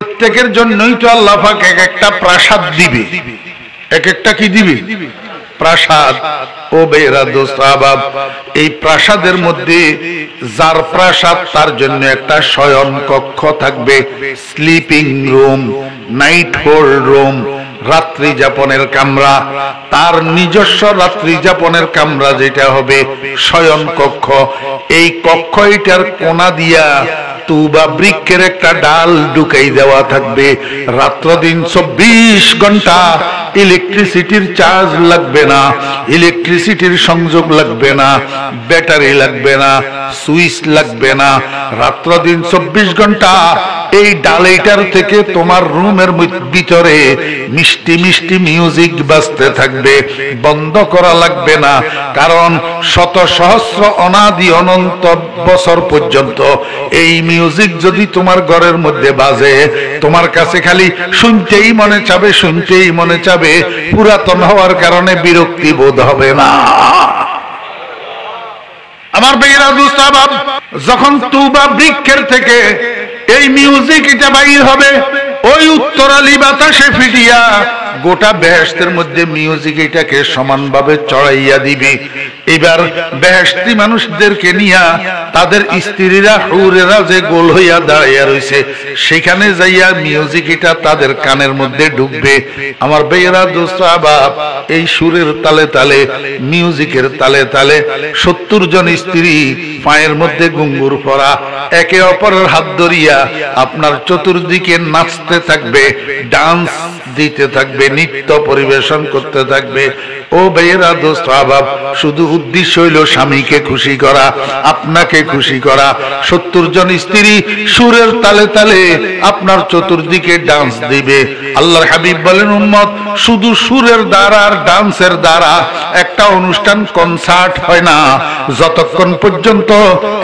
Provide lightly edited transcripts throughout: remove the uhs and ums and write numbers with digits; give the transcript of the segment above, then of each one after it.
প্রত্যেকের জন্যই তো আল্লাহ পাক এক একটা প্রাসাদ দিবে, এক একটা কি দিবে? প্রাসাদ। ও বেরা দোস্ত আহবাব, এই প্রাসাদের মধ্যে যার প্রাসাদ তার জন্য একটা শয়ন কক্ষ থাকবে, sleeping room, night hold room, রাত্রি যাপনের কামরা। তার নিজস্ব রাত্রি যাপনের কামরা যেটা হবে শয়ন কক্ষ। এই কক্ষ এটার কোনা দিয়া তুবা বৃক্ষের একটা ডাল ঢুকাই দেওয়া থাকবে। রাত্র দিন 24 ঘন্টা ইলেকট্রিসিটির চার্জ লাগবে না, ইলেকট্রিসিটির সংযোগ লাগবে না, ব্যাটারি লাগবে না, সুইচ লাগবে না। রাত্র দিন 24 ঘন্টা এই ডালেটার থেকে তোমার রুমের ভিতরে মিষ্টি মিষ্টি মিউজিক বাজতে থাকবে, বন্ধ করা লাগবে না। কারণ শত সহস্র অনাদি অনন্ত বছর পর্যন্ত এই মিউজিক যদি তোমার ঘরের মধ্যে বাজে, তোমার কাছে খালি শুনতেই মনে চাবে, শুনতেই মনে চাবে। পুরাতন হওয়ার কারণে বিরক্তি বোধ হবে না। আমার ভাইয়েরা দোস্ত আহবাব, যখন তুবা বৃক্ষের থেকে এই মিউজিক এটা বাইর হবে, ওই উত্তরালি বাতাসে ফিটিয়া গোটা বেহেশতের মধ্যে মিউজিক এটাকে সমানভাবে চড়াইয়া দিবে। এবার বেহেশতি মানুষদেরকে নিয়া তাদের স্ত্রীরা হুরেরা যে গোল হইয়া দাঁড়াইয়া রয়েছে, সেখানে যাইয়া মিউজিক এটা তাদের কানের মধ্যে ঢুকবে। আমার ভাইয়েরা দোস্ত আহবাব, এই সুরের তালে তালে, মিউজিকের তালে তালে 70 জন স্ত্রী পায়ের মধ্যে ঘুঙ্গুর পরা, একে অপরের হাত ধরিয়া আপনার চতুর্দিকে নাচতে থাকবে, ডান্স দিতে থাকবে, নৃত্য পরিবেশন করতে থাকবে। ও ভাইয়েরা দোস্ত আহবাব, শুধু উদ্দেশ্য হইল স্বামীকে খুশি করা, আপনাকে খুশি করা। 70 জন স্ত্রী সুরের তালে তালে আপনার চতুর্দিকে ডান্স দিবে। আল্লাহর হাবিব বলেন, উম্মত, শুধু সুরের দ্বারা আর ডান্সের দ্বারা একটা অনুষ্ঠান, কনসার্ট হয় না যতক্ষণ পর্যন্ত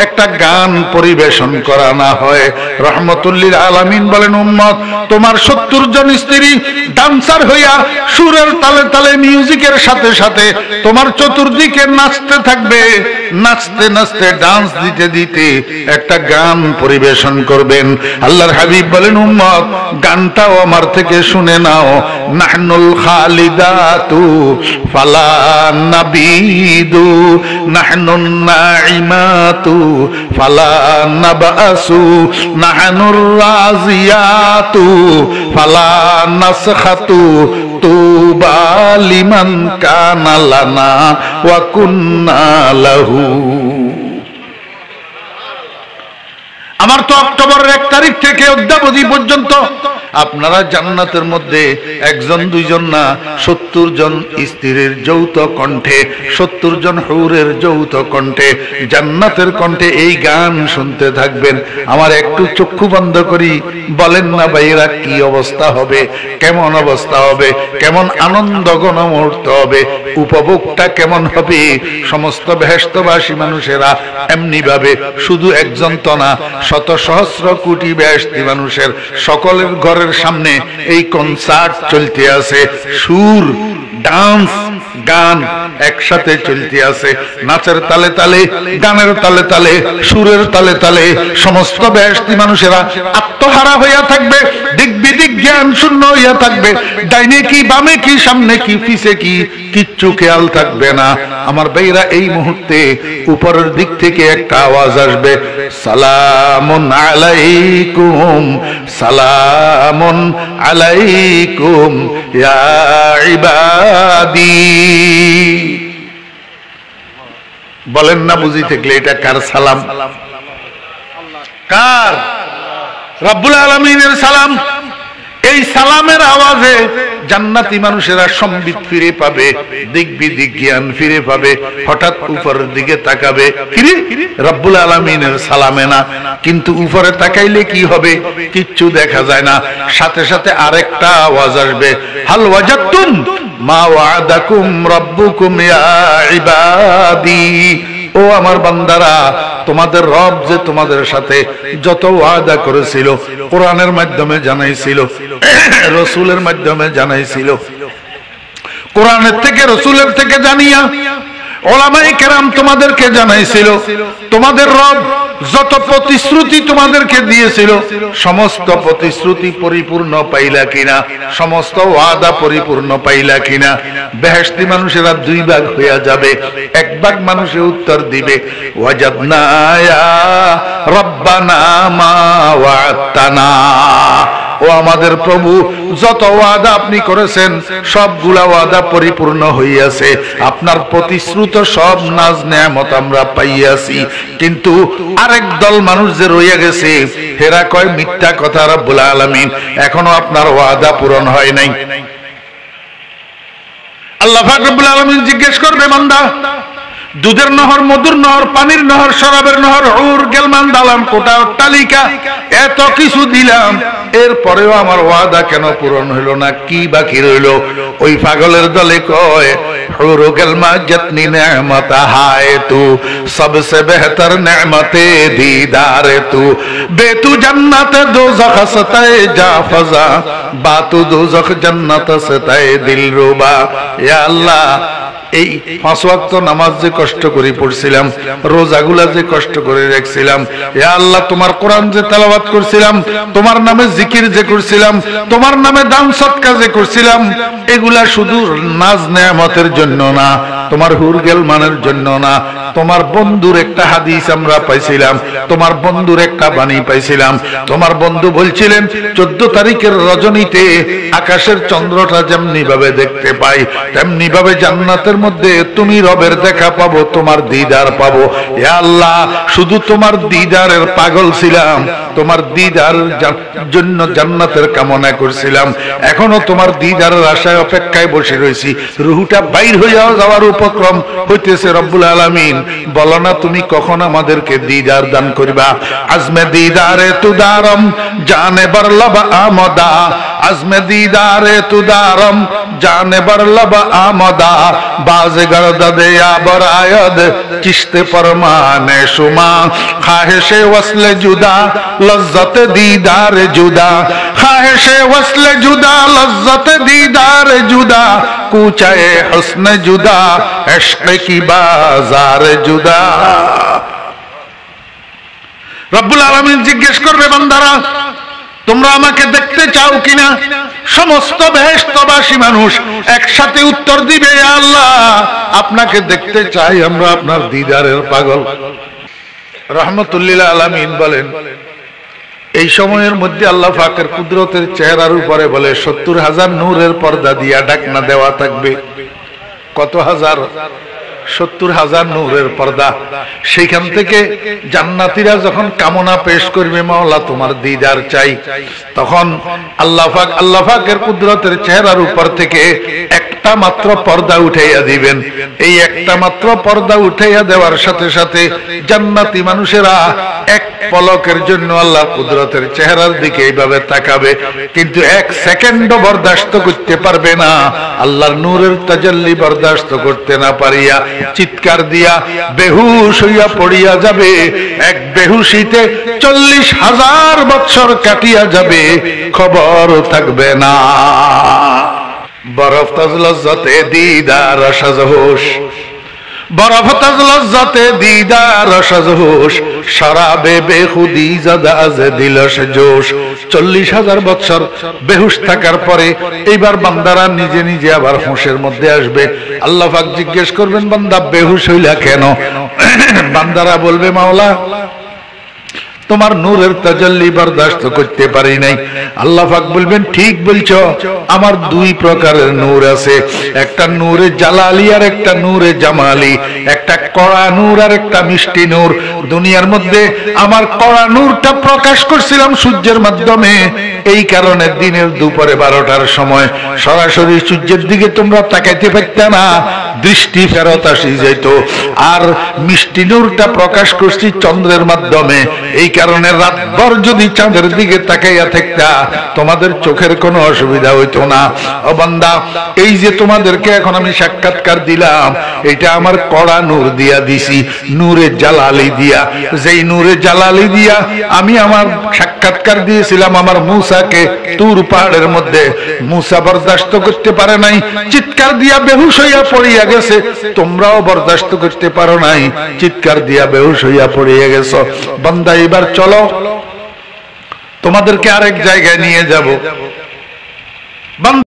একটা গান পরিবেশন করা না হয়। রহমতুল্লিল আলামিন বলেন, উম্মত, তোমার 70 জন স্ত্রী ডান্সার হইয়া সুরের তালে তালে মিউজিকের সাথে সাথে তোমার চতুর্দিকে নাচতে থাকবে। নাচতে নাচতে, ডান্স দিতে দিতে একটা গান পরিবেশন করবেন। আল্লাহর হাবিব বলেন, উম্মত, গানটাও আমার থেকে শুনে নাও। নাহনুল খালিদাতু ফালা নাবিদু, নাহনুন নাইমাতু ফালা নাবাসু, নাহনুর রাজিয়াতু ফালা নাসখাতু, তুবা লিমান কানা লানা ওয়া কুন্না লাহু। আমার তো অক্টোবরের 1 তারিখ থেকে অদ্যাবধি পর্যন্ত আপনারা জান্নাতের মধ্যে একজন দুইজন না, 70 জন স্ত্রীর যৌথ কণ্ঠে, 70 জন হুরের যৌথ কণ্ঠে, জান্নাতের কণ্ঠে এই গান শুনতে থাকবেন। আমার একটু চক্ষু বন্ধ করি, বলেন না ভাইরা, কি অবস্থা হবে, কেমন অবস্থা হবে, কেমন আনন্দঘন মুহূর্ত হবে, উপভোগটা কেমন হবে। সমস্ত বেহেশতবাসী মানুষেরা এমনি ভাবে, শুধু একজন তো না, শত সহস্র কোটি বেহেশতি মানুষের সকলের ঘরের সামনে এই কনসার্ট চলতে আছে। সুর, ডান্স, গান একসাথে চলতে আছে। নাচের তালে তালে, গানের তালে তালে, সুরের তালে তালে সমস্ত বেহেশতি মানুষেরা আত্মহারা হইয়া থাকবে, দিক বিদিক জ্ঞান শূন্য হইয়া থাকবে। ডাইনে কি, বামে কি, সামনে কি, পিছে কি, কিচ্ছু খেয়াল থাকবে না। আমার ভাইরা, এই মুহূর্তে উপরের দিক থেকে একটা আওয়াজ আসবে, সালামুন আলাইকুম, সালামুন আলাইকুম ইয়া ইবাদি। বলেন না বুঝি থাকলে, এটা কার সালাম? কার? রব্বুল আলামিনের সালাম। এই সালামের আওয়াজে জান্নাতি মানুষেরা সম্বিত ফিরে পাবে, দিক বিদিক জ্ঞান ফিরে পাবে। হঠাৎ উপরের দিকে তাকাবে, কিরে, রব্বুল আলামিনের সালামে না। কিন্তু উপরে তাকাইলে কি হবে? কিচ্ছু দেখা যায় না। সাথে সাথে আরেকটা আওয়াজ আসবে, হাল ওয়াজাদতুম মা ওয়াদাকুম রাব্বুকুম ইয়া ইবাদি। ও আমার বান্দারা, তোমাদের রব যে তোমাদের সাথে যত ওয়াদা করেছিল, কোরআনের মাধ্যমে জানাইছিল, রসুলের মাধ্যমে জানাইছিল, কোরআনের থেকে রসুলের থেকে জানিয়া ওলামায়ে কেরাম তোমাদেরকে জানাইছিল তোমাদের রব যত প্রতিশ্রুতি তোমাদেরকে দিয়েছিল সমস্ত প্রতিশ্রুতি পরিপূর্ণ পাইলা কিনা, সমস্ত ওয়াদা পরিপূর্ণ পাইলা কিনা। বেহেশতি মানুষেরা দুই ভাগ হইয়া যাবে, এক ভাগ মানুষের উত্তর দিবে ওয়াজাদনা ইয়া রব্বানা মা ওয়া'তানা, ও আমাদের প্রভু যত ওয়াদা আপনি করেছেন সবগুলা ওয়াদা পরিপূর্ণ হইয়াছে, আপনার প্রতিশ্রুত সব নাজ নেয়ামত আমরা পাইয়াছি। কিন্তু আরেক দল মানুষ যে রইয়া গেছে হেরা কয় মিথ্যা কথা, রব্বুল আলামিন এখনো আপনার ওয়াদা পূরণ হয় নাই। আল্লাহ পাক রব্বুল আলামিন জিজ্ঞেস করবে বান্দা, দুধের নহর, মধুর নহর, পানির নহর, শরাবের নহর, হুর, গেলমান, দালান, কোঠা, অট্টালিকা এত কিছু দিলাম, এরপরেও আমার ওয়াদা কেন পূরণ হইল না? কি বাকি রইল? ওই পাগলের দলে কয় হুর গেলমা জিতনি নেমত হায় তু সবসে বেহতর নেমতে দীদারে তু বেতু জান্নাত দোজখ সতায়ে যা ফজা বাতু দোজখ জান্নাত সতায়ে দিলরুবা। ইয়া আল্লাহ, এই 5 ওয়াক্ত নামাজ যে কষ্ট করে পড়ছিলাম, রোজাগুলা যে কষ্ট করে রাখছিলাম, ইয়া আল্লাহ তোমার কোরআন যে তেলাওয়াত করছিলাম, তোমার নামে জিকির যে করছিলাম, তোমার নামে দান সদকা যে করছিলাম, এগুলা শুধু নাজ নেয়ামতের জন্য না, তোমার হুরগেল মানের জন্য না। তোমার বন্ধুর একটা হাদিস আমরা পাইছিলাম, তোমার বন্ধুর একটা বাণী পাইছিলাম। তোমার বন্ধু বলছিলেন 14 তারিখের রজনীতে আকাশের চন্দ্রটা যেমনি ভাবে দেখতে পাই তেমনি ভাবে জান্নাতের মধ্যে তুমি রবের দেখা পাবো, তোমার দিদার পাবো। ইয়া আল্লাহ, শুধু তোমার দিদারের পাগল ছিলাম, তোমার দিদার জন্য জান্নাতের কামনা করছিলাম, এখনো তোমার দিদারের আশায় অপেক্ষায় বসে রয়েছি। রুহুটা বাইর হইয়া যাওয়ার উপক্রম হইতেছে। রব্বুল আলামিন বলো না তুমি কখন আমাদেরকে দিদার দান করবা? আজমে দিদারে তুদারম জানে বরলবা আমদা, আজমে দিদারে তুদারম জানে বরলবা আমদা বাজে গরদে আবর আয়দ চিশতে ফরমানে শুমা খাহেশে ওয়াসলে জুদা লজ্জত দিদার জুদা, খাহেশে ওয়াসলে জুদা লজ্জত দিদার জুদা কুচায়ে হুসন জুদা ইশক কি বাজার জুদা। রব্বুল আলামিন জিজ্ঞেস করবে বান্দারা তোমরা আমাকে দেখতে চাও কিনা? সমস্ত বেহেশতবাসী মানুষ একসাথে উত্তর দিবে ইয়া আল্লাহ আপনাকে দেখতে চাই, আমরা আপনার দিদারের পাগল। রাহমাতুল্লিল আলামিন বলেন এই সময়ের মধ্যে আল্লাহ পাকের কুদরতের চেহারার উপরে বলে 70,000 নূরের পর্দা দিয়া ঢাকনা দেওয়া থাকবে। কত হাজার? 70,000 নূরের পর্দা। সেইখান থেকে জান্নাতীরা যখন কামনা পেশ করবে মাওলা তোমার দিদার চাই, তখন আল্লাহ পাকের কুদরতের চেহারার উপর থেকে একটা মাত্র পর্দা উঠাইয়া দিবেন। এই একটা মাত্র পর্দা উঠাইয়া দেওয়ার সাথে সাথে জান্নাতি মানুষেরা এক পলকের জন্য আল্লাহ কুদরতের চেহারার দিকে এইভাবে তাকাবে, কিন্তু 1 সেকেন্ডও বরদাস্ত করতে পারবে না। আল্লাহর নূরের তাজাল্লি বরদাস্ত করতে না পারিয়া চিৎকার দিয়া বেহুশ হইয়া পড়িয়া যাবে। এক বেহুশিতে 40,000 বছর কাটিয়া যাবে, খবর থাকবে না। বরফ তাজ লজ্জতে দিদার সাজহোশ, বরফ তাজ লজ্জতে দিদার সাজহোশ, শরাবে বেখুদি জাদা আজ দিলস জোশ। 40,000 বছর বেহুশ থাকার পরে এইবার বান্দারা নিজে নিজে আবার হুঁশের মধ্যে আসবে। আল্লাহ পাক জিজ্ঞেস করবেন বান্দা বেহুশ হইলা কেন? বান্দারা বলবে মাওলা তোমার নূরের তাজাল্লি বরদাস্ত করতে পারি নাই। আল্লাহ পাক বলবেন ঠিক বলছো, আমার 2 প্রকারের নূর আছে, একটা নূরে জালালি আর একটা নূরে জামালি, একটা কড়া নূর আর একটা মিষ্টি নূর। দুনিয়ার মধ্যে আমার কড়া নূরটা প্রকাশ করছিলাম সূর্যের মাধ্যমে, এই কারণে দিনের দুপুরে 12টার সময় সরাসরি সূর্যের দিকে তোমরা তাকাইতে পারতে না, দৃষ্টি ফেরত আসি যেত। আর মিষ্টি নূরটা প্রকাশ করছি চন্দ্রের মাধ্যমে, এই কারণে রাতভর যদি চাঁদের দিকে তাকাইয়া থাকতা তোমাদের চোখের কোনো অসুবিধা হইতো না। ও বান্দা, এই যে তোমাদেরকে এখন আমি সাক্ষাৎকার দিলাম, এটা আমার কড়া নূর দিয়া দিছি, নূরে জালালি দিয়া। যেই নূরে জালালি দিয়া আমি আমার সাক্ষাৎকার দিয়েছিলাম আমার মূসাকে তুর পাহাড়ের মধ্যে, মূসা বরদাস্ত করতে পারে নাই, চিৎকার দিয়া বেহুশ হইয়া পড়িয়া গেছে, তোমরাও বরদাস্ত করতে পারো নাই, চিৎকার দিয়া বেহুশ হইয়া পড়িয়ে গেছো। বান্দা এবার চলো, তোমাদেরকে আরেক জায়গায় নিয়ে যাব।